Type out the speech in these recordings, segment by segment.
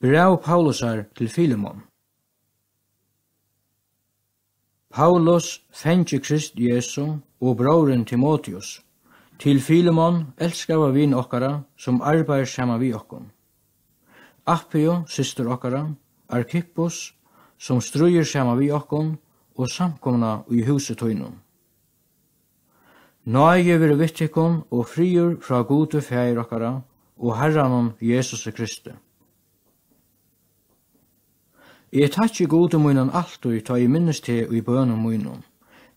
Brev Paulusar til Filemon. Paulus, fengi Krist Jesu og broren Timotheus, til Filemon, elskava vin okkara, som arbeider sama vi okkon. Appio, syster okkara, Arkippus, som strøyer sama vi okkon, og samkomna i huset tøynum. Nøye vir vittikon og friur fra gode feir okkara, og Herranon Jesus Kristi. Jeg takkje gode munnen alltid ta I minnes til I bønum munnen.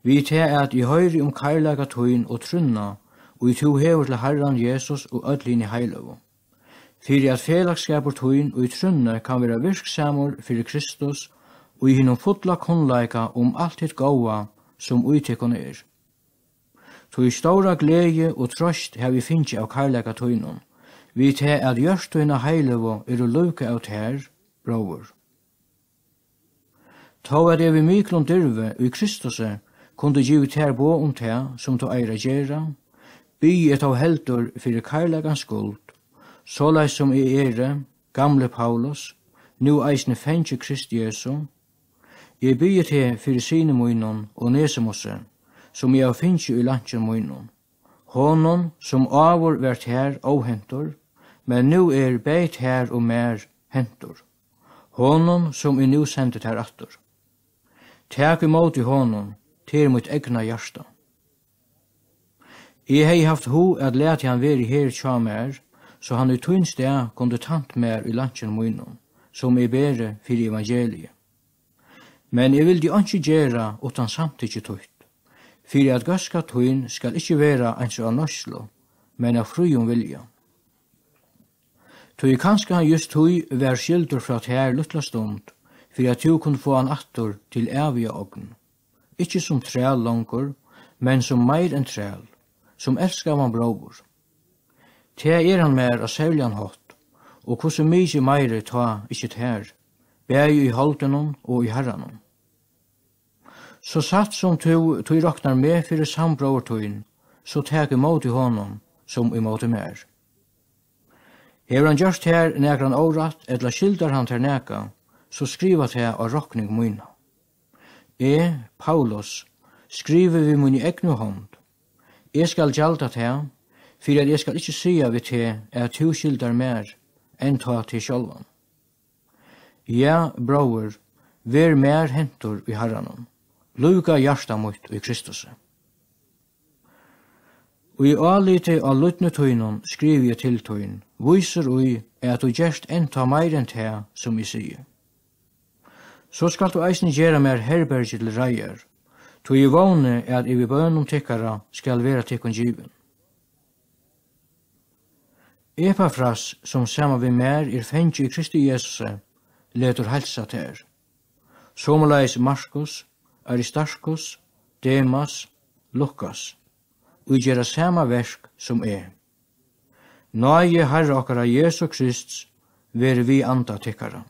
Vi til at I høyre kærlega tøyn og trunna, og I to hever til Herran Jesus og ødlin I heilavu. Fyrir at felagsskapur tøyn og I trunna kan vera virksamur fyrir Kristus, og I hinnom fotla kunnleika alt hitt gåa som uittekon Tøy stóra glede og trøst har vi finnst av kærlega tøynum. Vi til at gjørstøyna heilavu luka av her, bror. Ta at vi myklon dyrve i Kristus kunde givet ter bo te som to eira gjerra, by et av heldur fyrir kærlegans skuld, såleis som gamle Paulus, nu eisne fengi Krist Jesu, jeg byr til fyrir sine munnen og nesemosse, som jeg finnst I lantjen munnen, honom som avur vært her og hentur, men nu beit her og mer hentur, honom som nu sendet her attur. Tak imot I honom, til mitt egna hjärsta. Jeg hei haft ho at lete han veri her tja mer, så han I tøyn sted kunde tant mer I lantjen munnen, som bere fyrir evangeliet. Men jeg vil de ikke gjøre utan samtidig tøyt, fyrir at gaska tøyn skal ikke vera eins av norslo, men av frujum vilja. Tøy kanskje han just tøy vær skildur fra her luttla stund, fyrir at du kunne få han attur til evige ogn. Ikke som træl langur, men som meir enn træl, som elskar man bror. Te han mer av sevljan hot, og hvordan mykje meire ta ikkje her, bæg I holdenon og I herranon. Så satt som tu råknar med fyrir sambror tøyn, så teg imot I honom som imot mer. Hever han gjørst her nekran årat, edla skildar han ter neka, så skriva til av råkning myna. Paulus, skriver vi mun I egnu hånd. Jeg skal gjalda til, fyrir at jeg skal ikke sia vi til at tu skildar mer enn ta til sjálvan. Ja, bror, ver mer hentur I herranon, luka hjärsta mot I Kristus. Og I alite av lutne tøynon skriver jeg til tøyn, viser ui at du gjerst enta meir enn te som I sier. Så skal du eisne gjere mer herberge til reier, to I vågne at I bønum tikkara skal vera tikkun given. Epafras, som saman vi mer fengi I Kristi Jesus, letur helsa ter. Somaleis Markus, Aristarchus, Demas, Lukas, og gjera sama verk som Nøye Herre okkara Jesu Krist, ver vi anda tikkara.